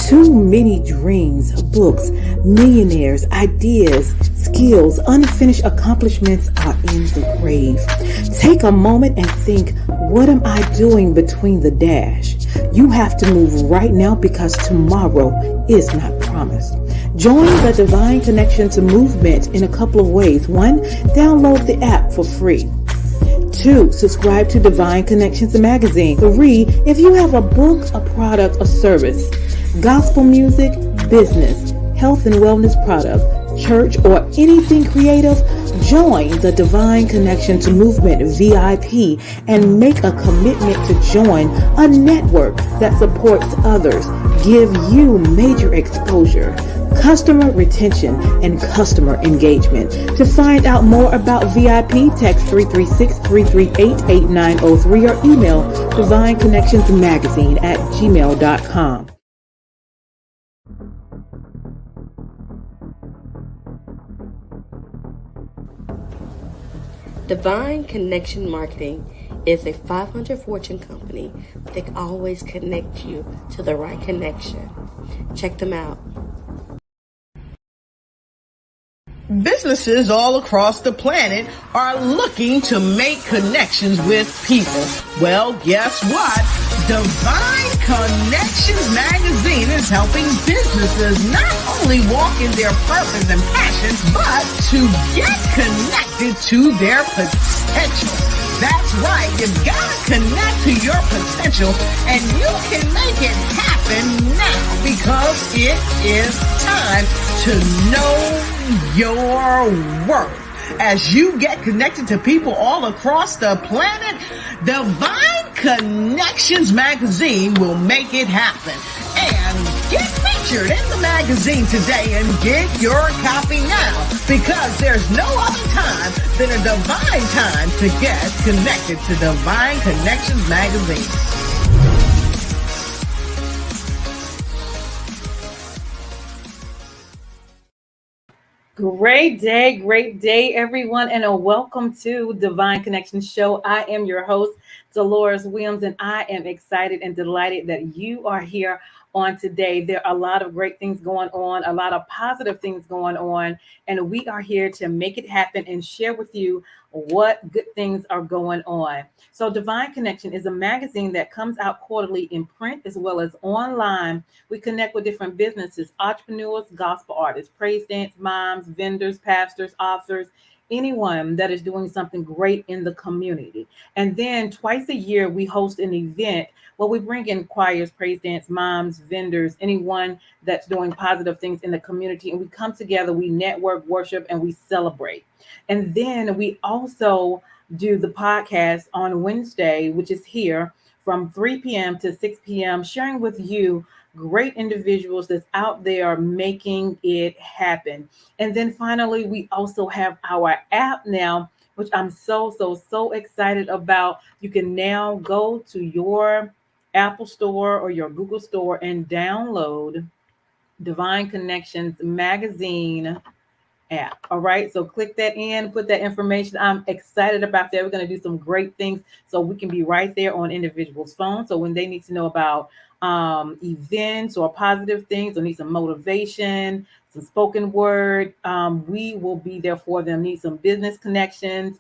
Too many dreams, books, millionaires, ideas, skills, unfinished accomplishments are in the grave. Take a moment and think, what am I doing between the dash? You have to move right now because tomorrow is not promised. Join the Divine Connections movement in a couple of ways. 1, download the app for free. 2, subscribe to Divine Connections magazine. 3, if you have a book, a product, a service, gospel music, business, health and wellness product, church, or anything creative, join the Divine Connections Movement VIP and make a commitment to join a network that supports others, give you major exposure, customer retention, and customer engagement. To find out more about VIP, text 336-338-8903 or email divineconnectionsmagazine@gmail.com. Divine Connection Marketing is a 500 Fortune company that can always connect you to the right connection. Check them out. Businesses all across the planet are looking to make connections with people. Well, guess what? Divine Connections Magazine is helping businesses not only walk in their purpose and passion, but to get connected to their potential. That's right. You've got to connect to your potential, and you can make it happen now because it is time to know your worth. As you get connected to people all across the planet, Divine Connections Magazine will make it happen. And get featured in the magazine today and get your copy now, because there's no other time than a divine time to get connected to Divine Connections Magazine. Great day, everyone, and welcome to Divine Connections Show. I am your host, Deloris Williams, and I am excited and delighted that you are here on today. There are a lot of great things going on, a lot of positive things going on, and we are here to make it happen and share with you what good things are going on. So Divine Connection is a magazine that comes out quarterly in print as well as online. We connect with different businesses, entrepreneurs, gospel artists, praise dance moms, vendors, pastors, authors, anyone that is doing something great in the community. And then twice a year, we host an event where we bring in choirs, praise dance moms, vendors, anyone that's doing positive things in the community. And we come together, we network, worship, and we celebrate. And then we also do the podcast on Wednesday, which is here from 3 p.m. to 6 p.m., sharing with you great individuals that's out there making it happen. And then finally, we also have our app now, which I'm so excited about. You can now go to your Apple Store or your Google Store and download Divine Connections Magazine app. All right. So click that in, put that information. I'm excited about that. We're going to do some great things so we can be right there on individuals' phones. So when they need to know about events or positive things or need some motivation, some spoken word, we will be there for them. Need some business connections,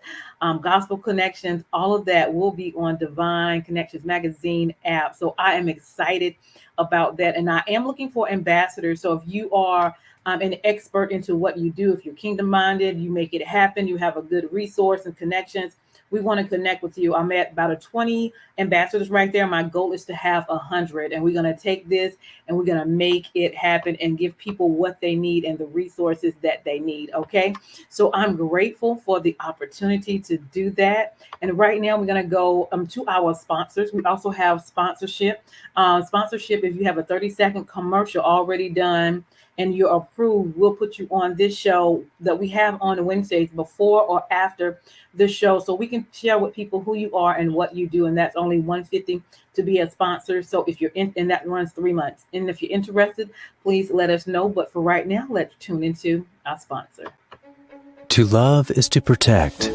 gospel connections, all of that will be on Divine Connections Magazine app. So I am excited about that. And I am looking for ambassadors. So if you are an expert into what you do, if you're kingdom minded, you make it happen, you have a good resource and connections, we want to connect with you. I'm at about 20 ambassadors right there. My goal is to have 100, and we're going to take this and we're going to make it happen and give people what they need and the resources that they need. Okay. So I'm grateful for the opportunity to do that. And right now we're going to go to our sponsors. We also have sponsorship. Sponsorship, if you have a 30-second commercial already done and you're approved, we'll put you on this show that we have on Wednesdays before or after the show, so we can share with people who you are and what you do. And that's only $150 to be a sponsor. So if you're in, and that runs 3 months. And if you're interested, please let us know. But for right now, let's tune into our sponsor. To love is to protect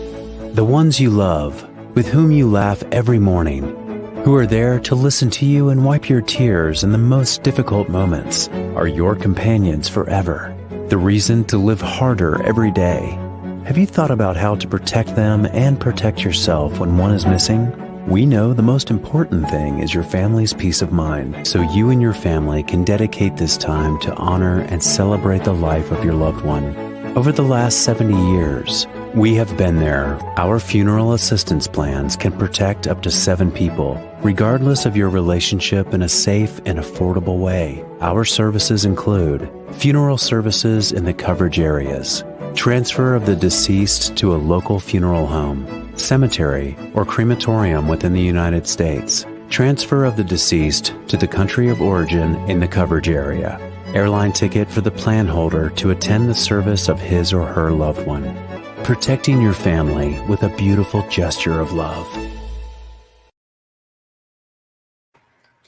the ones you love, with whom you laugh every morning. who are there to listen to you and wipe your tears in the most difficult moments, are your companions forever, the reason to live harder every day. Have you thought about how to protect them and protect yourself when one is missing? We know the most important thing is your family's peace of mind, so you and your family can dedicate this time to honor and celebrate the life of your loved one. Over the last 70 years, we have been there. Our funeral assistance plans can protect up to 7 people, regardless of your relationship, in a safe and affordable way. Our services include funeral services in the coverage areas, transfer of the deceased to a local funeral home, cemetery or crematorium within the United States, transfer of the deceased to the country of origin in the coverage area, airline ticket for the plan holder to attend the service of his or her loved one, protecting your family with a beautiful gesture of love.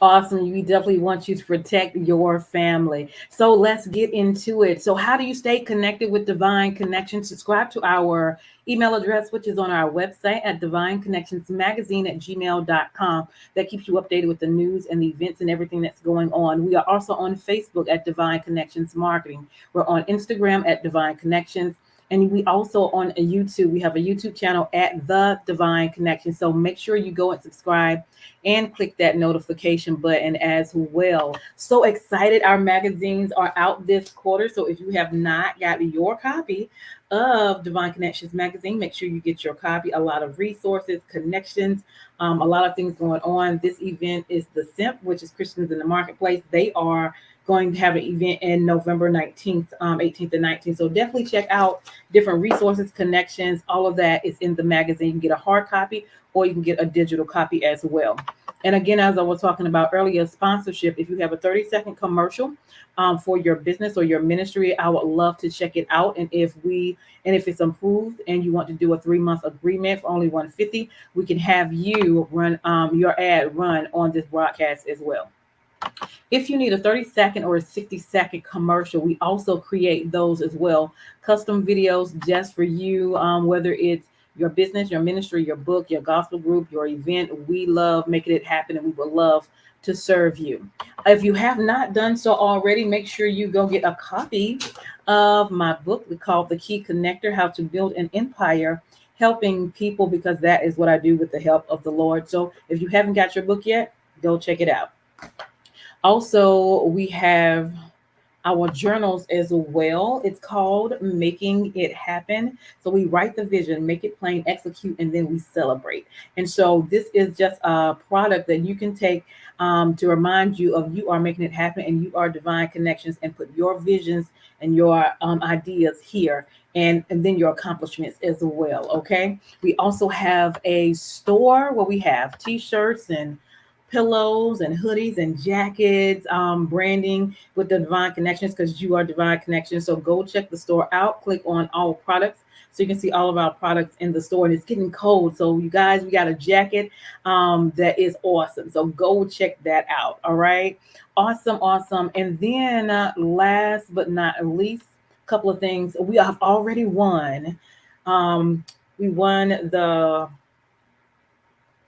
Awesome. We definitely want you to protect your family. So let's get into it. So how do you stay connected with Divine Connections? Subscribe to our email address, which is on our website at divineconnectionsmagazine@gmail.com. That keeps you updated with the news and the events and everything that's going on. We are also on Facebook at Divine Connections Marketing. We're on Instagram at Divine Connections. And we also on YouTube, we have a YouTube channel at The Divine Connection. So make sure you go and subscribe and click that notification button as well. So excited. Our magazines are out this quarter. So if you have not got your copy of Divine Connections magazine, make sure you get your copy. A lot of resources, connections, a lot of things going on. This event is the SIMP, which is Christians in the Marketplace. They are going to have an event in November 19th, 18th and 19th. So definitely check out different resources, connections, all of that is in the magazine. You can get a hard copy or you can get a digital copy as well. And again, as I was talking about earlier, sponsorship, if you have a 30-second commercial for your business or your ministry, I would love to check it out. And if it's approved and you want to do a 3-month agreement for only $150, we can have you run your ad run on this broadcast as well. If you need a 30-second or a 60-second commercial, we also create those as well. Custom videos just for you, whether it's your business, your ministry, your book, your gospel group, your event. We love making it happen and we would love to serve you. If you have not done so already, make sure you go get a copy of my book called The Key Connector, How to Build an Empire, Helping People, because that is what I do with the help of the Lord. So if you haven't got your book yet, go check it out. Also, we have our journals as well. It's called Making It Happen. So we write the vision, make it plain, execute, and then we celebrate. And so this is just a product that you can take to remind you of you are making it happen and you are Divine Connections, and put your visions and your ideas here and then your accomplishments as well. Okay. We also have a store where we have t-shirts and pillows and hoodies and jackets, branding with the Divine Connections, because you are Divine Connections. So go check the store out, click on all products so you can see all of our products in the store. And it's getting cold, so you guys, we got a jacket that is awesome, so go check that out. All right, awesome. And then last but not least, a couple of things we have already won. We won the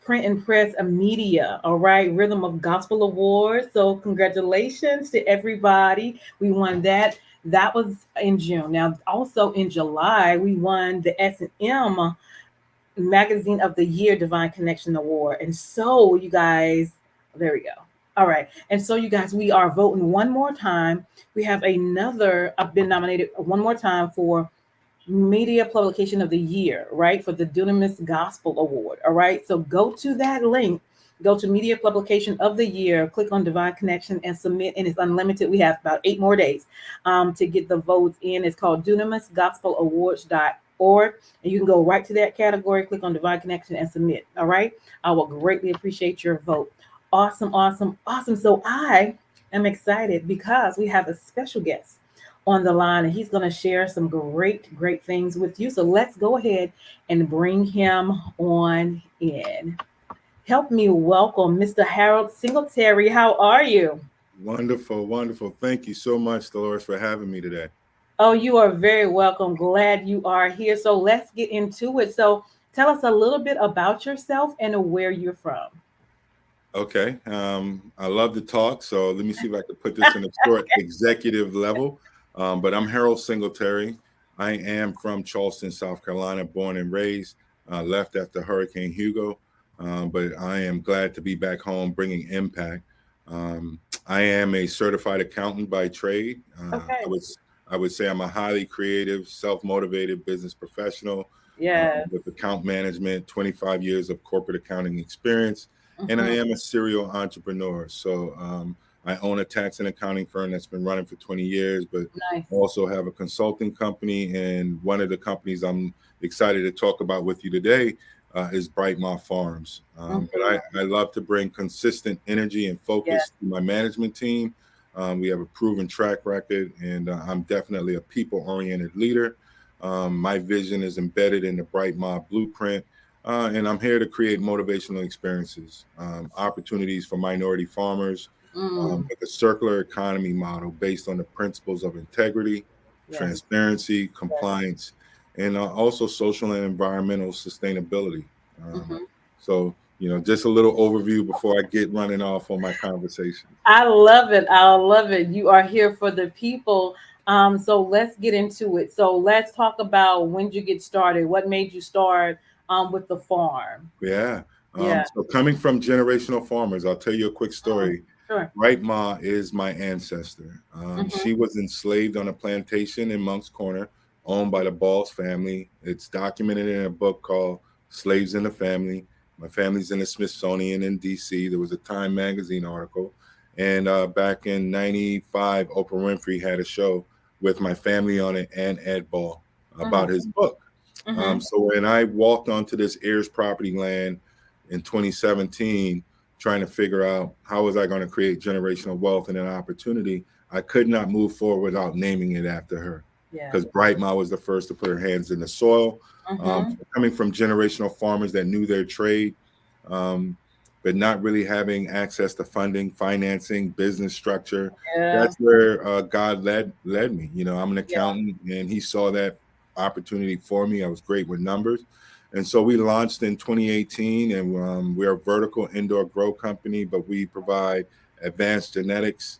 print and press media, all right, Rhythm of Gospel Awards. So congratulations to everybody. We won that. That was in June. Now, also in July, we won the S&M Magazine of the Year Divine Connection Award. And so you guys, there we go. All right. And so you guys, we are voting one more time. We have I've been nominated one more time for Media Publication of the Year, right, for the Dunamis Gospel Award. All right, so go to that link, go to Media Publication of the Year, click on Divine Connection and submit, and it's unlimited. We have about 8 more days to get the votes in. It's called DunamisGospelAwards.org, and you can go right to that category, click on Divine Connection and submit. All right, I will greatly appreciate your vote. Awesome. So I am excited because we have a special guest on the line, and he's going to share some great things with you. So let's go ahead and bring him on in. Help me welcome Mr. Harold Singletary. How are you? Wonderful. Thank you so much, Deloris, for having me today. Oh, you are very welcome. Glad you are here. So let's get into it. So tell us a little bit about yourself and where you're from. Okay. I love to talk, so let me see if I can put this in a short executive level. But I'm Harold Singletary. I am from Charleston, South Carolina, born and raised. Left after Hurricane Hugo, but I am glad to be back home, bringing impact. I am a certified accountant by trade. Okay. I would say I'm a highly creative, self-motivated business professional Yes. with account management, 25 years of corporate accounting experience, and I Hmm. am a serial entrepreneur. So I own a tax and accounting firm that's been running for 20 years, but Nice. also have a consulting company. And one of the companies I'm excited to talk about with you today is Brightmont Farms. But Hmm. I love to bring consistent energy and Yes. focus to my management team. We have a proven track record, and I'm definitely a people oriented leader. My vision is embedded in the Brightmont blueprint, and I'm here to create motivational experiences, opportunities for minority farmers Mm. with a circular economy model based on the principles of integrity, Yes. transparency, Yes. compliance, and also social and environmental sustainability. Um, Hmm. so, just a little overview before I get running off on my conversation. I love it. I love it. You are here for the people. So let's get into it. So let's talk about when did you get started? What made you start with the farm? Yeah. Yeah. So coming from generational farmers, I'll tell you a quick Mm. story. Sure. Right Ma is my ancestor. Hmm. She was enslaved on a plantation in Monk's Corner, owned by the Balls family. It's documented in a book called Slaves in the Family. My family's in the Smithsonian in DC. There was a Time magazine article. And back in 95, Oprah Winfrey had a show with my family on it and Ed Ball about Hmm. his book. Hmm. So when I walked onto this heirs property land in 2017, trying to figure out how was I going to create generational wealth and an opportunity, I could not move forward without naming it after her, Yeah. because Bright Ma was the first to put her hands in the soil. Hmm. Coming from generational farmers that knew their trade, um, but not really having access to funding, financing, business structure. Yeah. That's where God led me. I'm an Yeah. accountant, and He saw that opportunity for me. I was great with numbers. And so we launched in 2018, and we're a vertical indoor grow company, but we provide advanced genetics,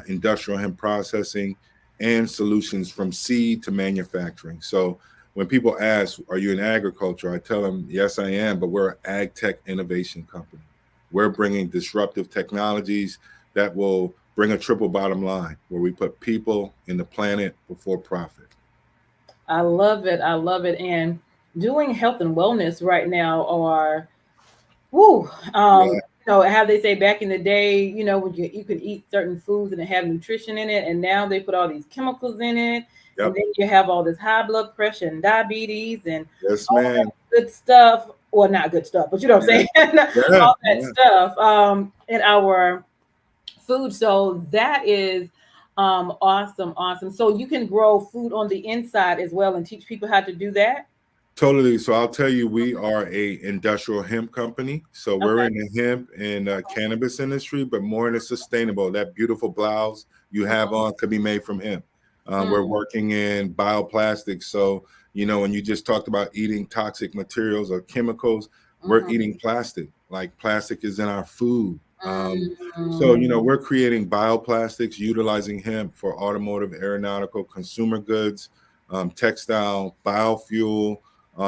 industrial hemp processing, and solutions from seed to manufacturing. So when people ask, "Are you in agriculture?" I tell them, "Yes, I am," but we're an ag tech innovation company. We're bringing disruptive technologies that will bring a triple bottom line, where we put people and the planet before profit. I love it. I love it. And doing health and wellness right now are, whoo, Yeah. how they say back in the day, when you could eat certain foods and it have nutrition in it, and now they put all these chemicals in it, and Yep. then you have all this high blood pressure and diabetes and Yes, all man. that good stuff. Well, not good stuff, but you know what I'm Yeah. saying? Yeah. All that Yeah. stuff in our food. So that is awesome, awesome. So you can grow food on the inside as well and teach people how to do that. Totally. So I'll tell you, we are a industrial hemp company. So we're Okay. in the hemp and cannabis industry, but more in the sustainable. That beautiful blouse you have on could be made from hemp. We're Mm, working in bioplastics. So when you just talked about eating toxic materials or chemicals, we're mhm, eating plastic. Like plastic is in our food. So mm, we're creating bioplastics, utilizing hemp for automotive, aeronautical, consumer goods, textile, biofuel,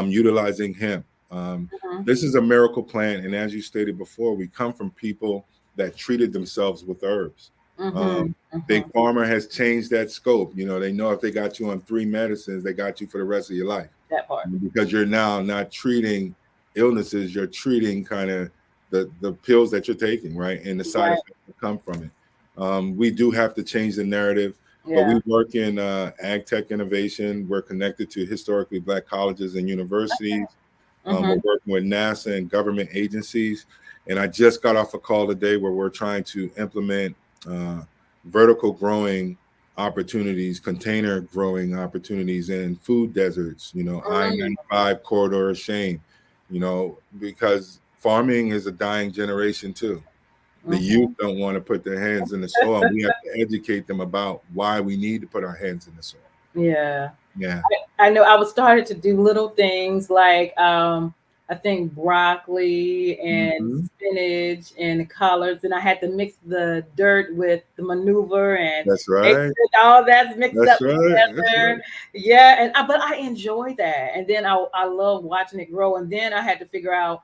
utilizing hemp. mhm, This is a miracle plant, and as you stated before, we come from people that treated themselves with herbs. Um, mhm, Big mhm. Pharma has changed that scope. They know if they got you on 3 medicines, they got you for the rest of your life, That part. because you're now not treating illnesses, you're treating kind of the pills that you're taking, right, and the side Right. effects that come from it. We do have to change the narrative, but Yeah. we work in ag tech innovation. We're connected to historically Black colleges and universities. We're Mhm. working with NASA and government agencies. And I just got off a call today where we're trying to implement uh, vertical growing opportunities, container growing opportunities in food deserts, Mm, I-95 corridor of shame, because farming is a dying generation too. The youth mhm. don't want to put their hands in the soil. We have to educate them about why we need to put our hands in the soil. Yeah. Yeah. I know I was started to do little things like I think broccoli and Mhm. spinach and collards, and I had to mix the dirt with the maneuver and That's make right. sure all that's mixed up That's right. That's right. together. Yeah, and but I enjoy that, and then I love watching it grow, and then I had to figure out,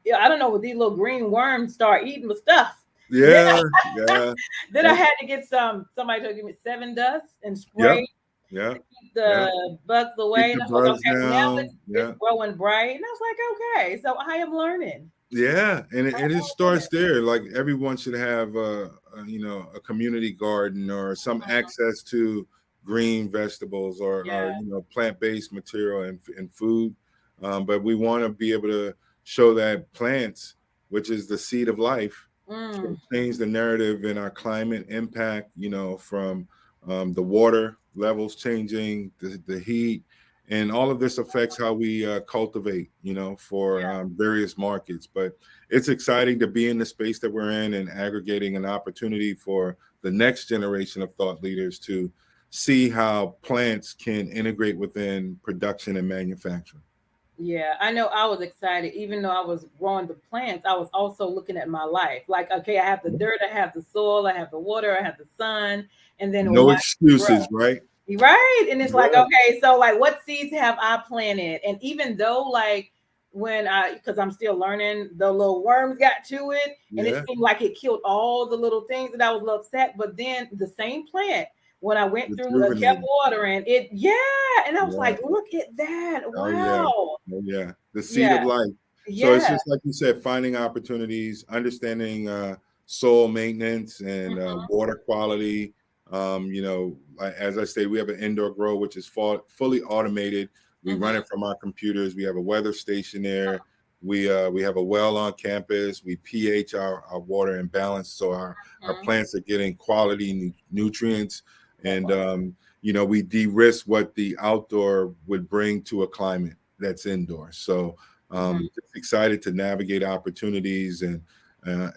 yeah, I don't know, what these little green worms start eating the stuff. Then Yeah. Yeah. then I And had to get somebody to give me seven dust and yep. spray Yeah. to keep Yeah. the bugs Keep away. And the I was like, buzz okay, well now down. it's Yeah. growing bright. And I was like, okay, so I am learning. Yeah, and I it am learning. starts there. Like everyone should have a community garden or some Mhm. access to green vegetables or Yeah, plant-based material and food. But we want to be able to show that plants, which is the seed of life, can mm, change the narrative in our climate impact. From the water levels changing, the heat, and all of this affects how we cultivate for yeah, various markets. But it's exciting to be in the space that we're in and aggregating an opportunity for the next generation of thought leaders to see how plants can integrate within production and manufacturing. yeah. I know I was excited, even though I was growing the plants, I was also looking at my life. Like, okay, I have the dirt, I have the soil, I have the water, I have the sun, and then No watch it grow. excuses, right? Right. And it's like, Right. okay, so like what seeds have I planted? And even though like because I'm still learning, the little worms got to it and it Yeah. seemed like it killed all the little things that I was a little upset. But then the same plant, when I went through kept Rejuvenating. watering it, yeah. And I was Yeah. like, look at that. Oh yeah. Wow. Oh yeah. The seed of Yeah. life. So it's Yeah. just like you said, finding opportunities, understanding soil maintenance and Mhm. water quality. As I say, we have an indoor grow which is fully automated. We run Mhm. it from our computers. We have a weather station there. We have a well on campus. We pH our water and balance so our Mhm. plants are getting quality nutrients, That and part. we de-risk what the outdoor would bring to a climate that's indoors. So Mhm. just excited to navigate opportunities and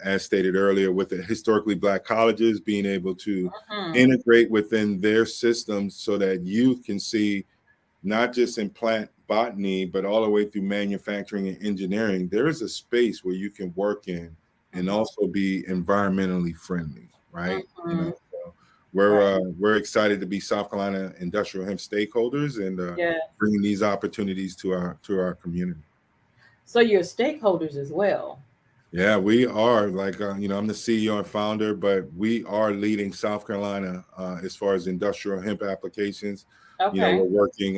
as stated earlier, with the historically Black colleges being able to Mhm. integrate within their systems so that youth can see not just in plant botany, but all the way through manufacturing and engineering. There is a space where you can work in and Mhm. also be environmentally friendly, right? Mhm. So Right. we're excited to be South Carolina industrial hemp stakeholders and Yes. bringing these opportunities to our community. So you're stakeholders as well. Yeah, we are I'm the CEO and founder, but we are leading South Carolina as far as industrial hemp applications. Okay. We're working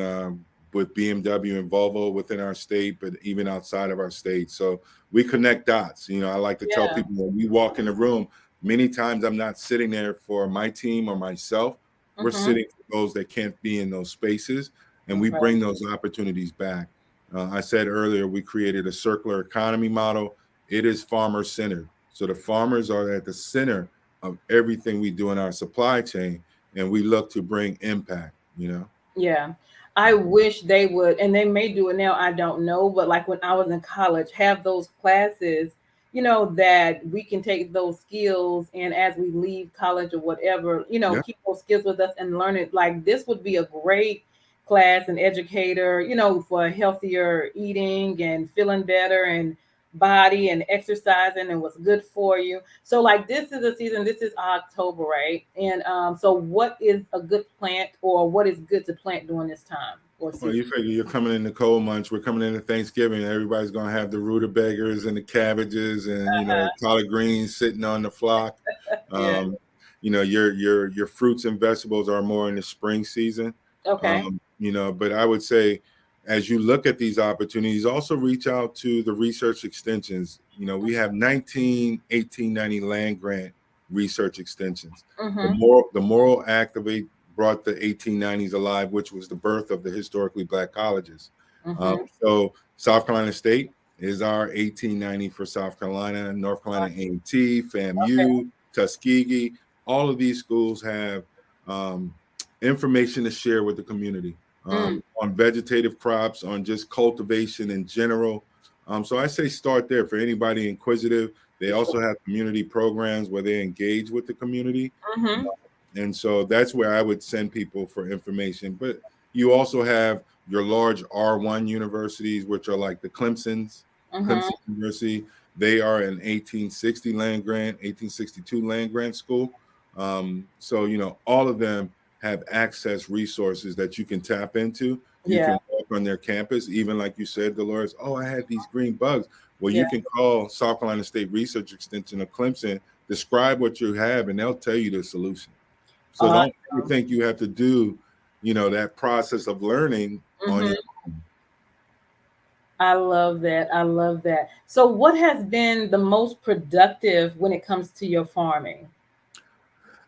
with BMW and Volvo within our state, but even outside of our state. So we connect dots. I like to tell Yeah. people when we walk in the room, many times I'm not sitting there for my team or myself. We're Mhm. sitting for those that can't be in those spaces, and we Right. bring those opportunities back. I said earlier, we created a circular economy model. It is farmer centered. So the farmers are at the center of everything we do in our supply chain, and we look to bring impact. Yeah. I wish they would, and they may do it now, I don't know, but like when I was in college, have those classes, that we can take those skills and as we leave college or whatever, Yeah. keep those skills with us and learn it. Like this would be a great class and educator, for healthier eating and feeling better and body and exercising and what's good for you. So like this is a season, this is October, right? And so what is a good plant or what is good to plant during this time or Well, season? you figure you're coming in the cold months. We're coming into Thanksgiving. Everybody's going to have the rutabagas and the cabbages and collard greens sitting on the flock. Yeah. Um, your fruits and vegetables are more in the spring season. Okay. But I would say as you look at these opportunities, also reach out to the research extensions. We have 19 1890 land grant research extensions. The Mm-hmm. moral activate brought the 1890s alive, which was the birth of the historically Black colleges. Mm-hmm. So South Carolina State is our 1890 for South Carolina, North Carolina A&T, Okay. FAMU, Tuskegee. All of these schools have information to share with the community Mm. on vegetative crops, on just cultivation in general. So I say start there for anybody inquisitive. They For sure. also have community programs where they engage with the community. Mm-hmm. And so that's where I would send people for information. But you also have your large R1 universities, which are like the Clemson University. They are an 1860 land grant, 1862 land grant school. So, all of them have access resources that you can tap into. You Yeah. can walk on their campus, even like you said, Dolores, oh, I had these green bugs. Well, Yeah. you can call South Carolina State Research Extension of Clemson, describe what you have, and they'll tell you the solution. So don't ever think you have to do, that process of learning on your own. I love that. I love that. So, what has been the most productive when it comes to your farming?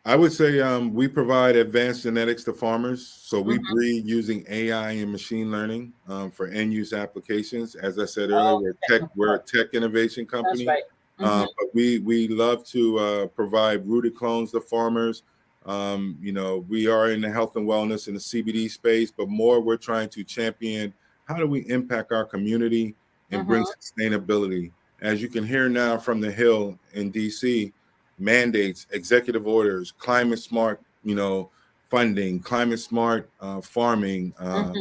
I would say we provide advanced genetics to farmers. So we Mhm. breed using AI and machine learning for end use applications. As I said earlier, Oh, technical we're a part. tech innovation That's company, right. Hmm. but we love to provide rooted clones to farmers. We are in the health and wellness in the CBD space, but more we're trying to champion how do we impact our community and bring Hmm. sustainability. As you can hear now from the Hill in DC, mandates, executive orders, climate smart, funding, climate smart farming, Hmm.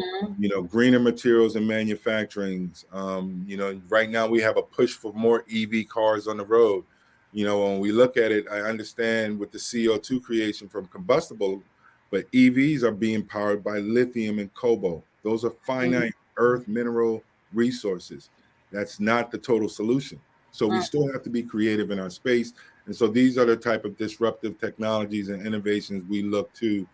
greener materials and manufacturing. Right now we have a push for more EV cars on the road. When we look at it, I understand with the CO2 creation from combustible, but EVs are being powered by lithium and cobalt. Those are finite earth mineral resources. That's not the total solution. So we still have to be creative in our space. And so these are the type of disruptive technologies and innovations we look to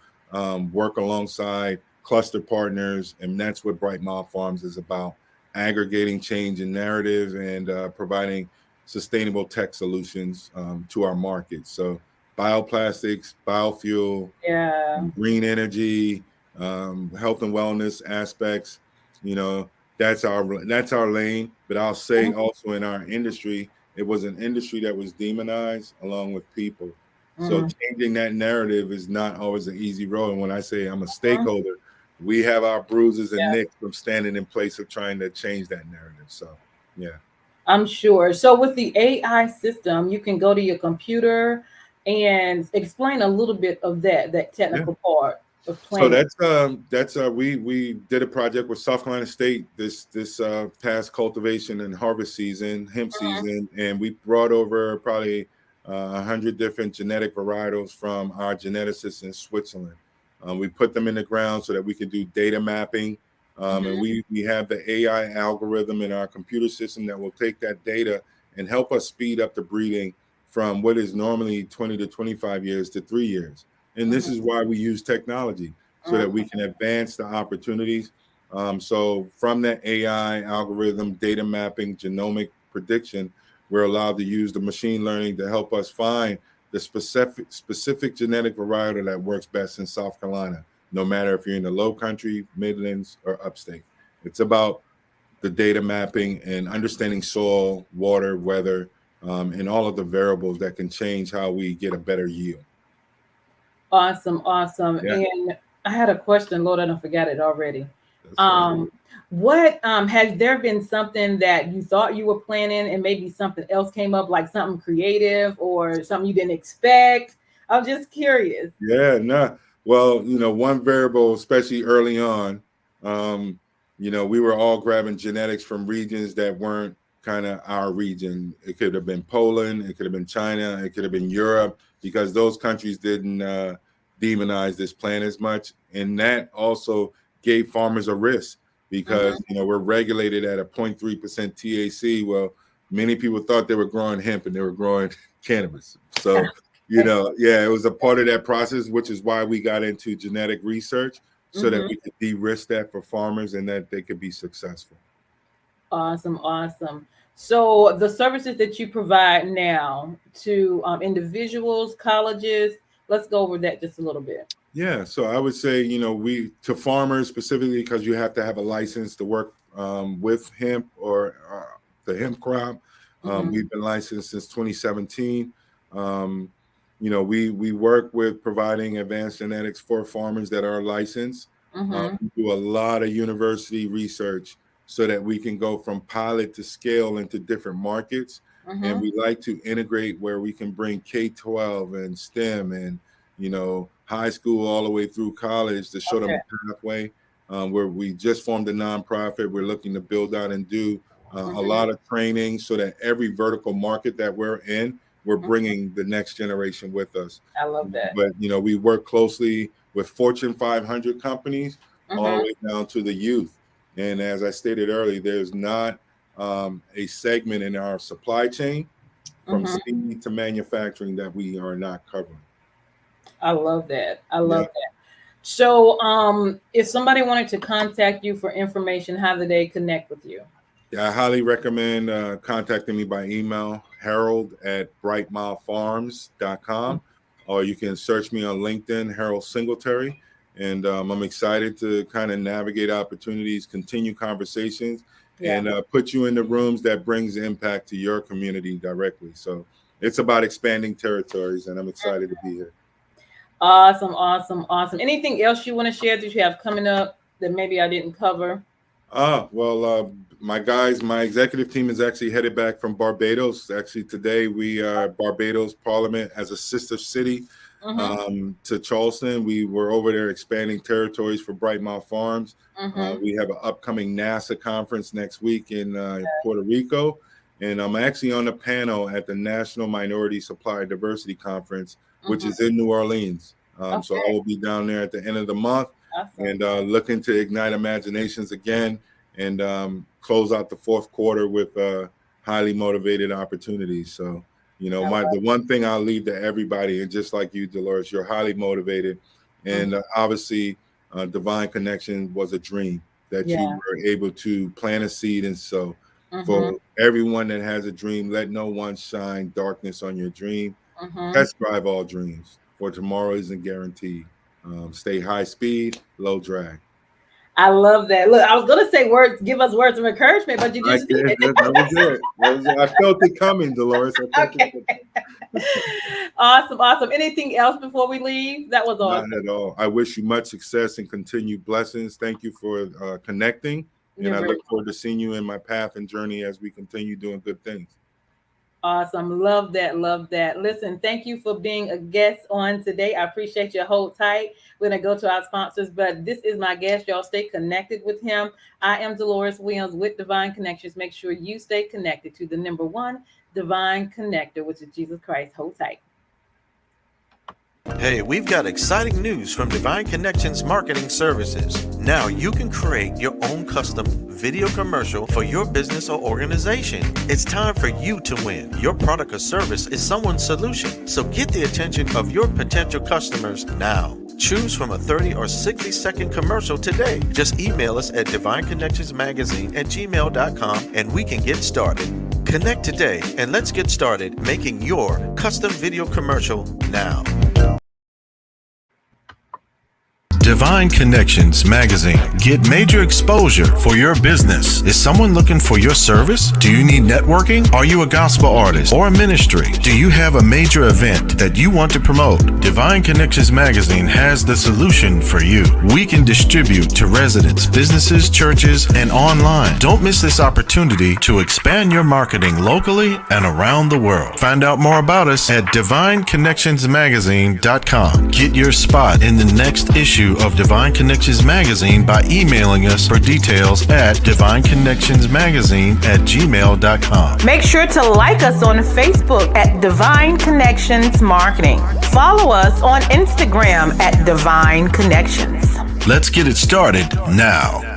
work alongside cluster partners. And that's what Bright Mile Farms is about, aggregating change in narrative and providing sustainable tech solutions to our market. So bioplastics, biofuel, Yeah. green energy, health and wellness aspects, you know, that's our lane. But I'll say also in our industry, it was an industry that was demonized along with people. So Mm-hmm. changing that narrative is not always an easy road. And when I say I'm a stakeholder, we have our bruises and Yeah. nicks from standing in place of trying to change that narrative. So yeah. I'm sure. So with the AI system, you can go to your computer and explain a little bit of that Yeah. technical part of So planning. we did a project with South Carolina State this past cultivation and harvest season, hemp Mhm. season, and we brought over probably 100 different genetic varietals from our geneticists in Switzerland. We put them in the ground so that we could do data mapping, and we have the AI algorithm in our computer system that will take that data and help us speed up the breeding from what is normally 20 to 25 years to 3 years. And this is why we use technology so that we can advance the opportunities. So from that AI algorithm, data mapping, genomic prediction, we're allowed to use the machine learning to help us find the specific genetic varietal that works best in South Carolina, no matter if you're in the low country, Midlands, or upstate. It's about the data mapping and understanding soil, water, weather, and all of the variables that can change how we get a better yield. Awesome, awesome. Yeah, And I had a question, Lord, I don't forget it already. that's right. Um, what has there been something that you thought you were planning and maybe something else came up, like something creative or something you didn't expect? I'm just curious. Yeah, no. Well, one variable, especially early on, we were all grabbing genetics from regions that weren't kind of our region. It could have been Poland, it could have been China, it could have been Europe, because those countries didn't demonize this plant as much. And that also gave farmers a risk because, Hmm. we're regulated at a 0.3% THC. Well, many people thought they were growing hemp and they were growing cannabis. So, yeah, it was a part of that process, which is why we got into genetic research so that Hmm. we could de-risk that for farmers and that they could be successful. Awesome, awesome. So the services that you provide now to individuals, colleges, let's go over that just a little bit. Yeah, so I would say, we to farmers specifically because you have to have a license to work with hemp or the hemp crop. Hmm. We've been licensed since 2017. Um, we work with providing advanced genetics for farmers that are licensed. Hmm. We do a lot of university research so that we can go from pilot to scale into different markets. And Hmm. we like to integrate where we can bring K-12 and STEM and high school all the way through college to show them Okay. a pathway. where we just formed a nonprofit. We're looking to build out and do a lot of training so that every vertical market that we're in, we're bringing the next generation with us. I love that. But, we work closely with Fortune 500 companies all the way down to the youth. And as I stated earlier, there's not a segment in our supply chain from seed to manufacturing that we are not covering. I love that. I love that. So if somebody wanted to contact you for information, how do they connect with you? Yeah, I highly recommend contacting me by email, harold@brightmilefarms.com, or you can search me on LinkedIn, Harold Singletary. And I'm excited to kind of navigate opportunities, continue conversations, and put you in the rooms that brings impact to your community directly. So it's about expanding territories, and I'm excited to be here. Awesome. Anything else you want to share that you have coming up that maybe I didn't cover? My executive team is actually headed back from Barbados. Actually, today we are Barbados Parliament as a sister city to Charleston. We were over there expanding territories for Bright Mile Farms. We have an upcoming NASA conference next week in Puerto Rico. And I'm actually on the panel at the National Minority Supplier Diversity Conference, which is in New Orleans. So I will be down there at the end of the month and looking to ignite imaginations again and close out the fourth quarter with highly motivated opportunities. So, the one thing I'll leave to everybody, and just like you, Deloris, you're highly motivated. And obviously, Divine Connection was a dream that you were able to plant a seed. And so for everyone that has a dream, let no one shine darkness on your dream. Test drive all dreams, for tomorrow isn't guaranteed. Stay high speed, low drag. I love that. Look, I was going to say give us words of encouragement, but you just did. That was it. I felt it coming, Deloris. Awesome. Anything else before we leave? That was awesome. Not at all. I wish you much success and continued blessings. Thank you for connecting. And I look forward to seeing you in my path and journey as we continue doing good things. Awesome. Love that. Listen, thank you for being a guest on today. I appreciate your hold tight. We're going to go to our sponsors, but this is my guest. Y'all stay connected with him. I am Deloris Williams with Divine Connections. Make sure you stay connected to the number one divine connector, which is Jesus Christ. Hold tight. Hey, we've got exciting news from Divine Connections Marketing Services. Now you can create your own custom video commercial for your business or organization. It's time for you to win. Your product or service is someone's solution. So get the attention of your potential customers now. Choose from a 30 or 60-second commercial today. Just email us at divineconnectionsmagazine@gmail.com and we can get started. Connect today and let's get started making your custom video commercial now. Divine Connections Magazine. Get major exposure for your business. Is someone looking for your service? Do you need networking? Are you a gospel artist or a ministry? Do you have a major event that you want to promote? Divine Connections Magazine has the solution for you. We can distribute to residents, businesses, churches, and online. Don't miss this opportunity to expand your marketing locally and around the world. Find out more about us at divineconnectionsmagazine.com. Get your spot in the next issue of Divine Connections Magazine by emailing us for details at divineconnectionsmagazine@gmail.com. Make sure to like us on Facebook at Divine Connections Marketing. Follow us on Instagram at Divine Connections. Let's get it started now.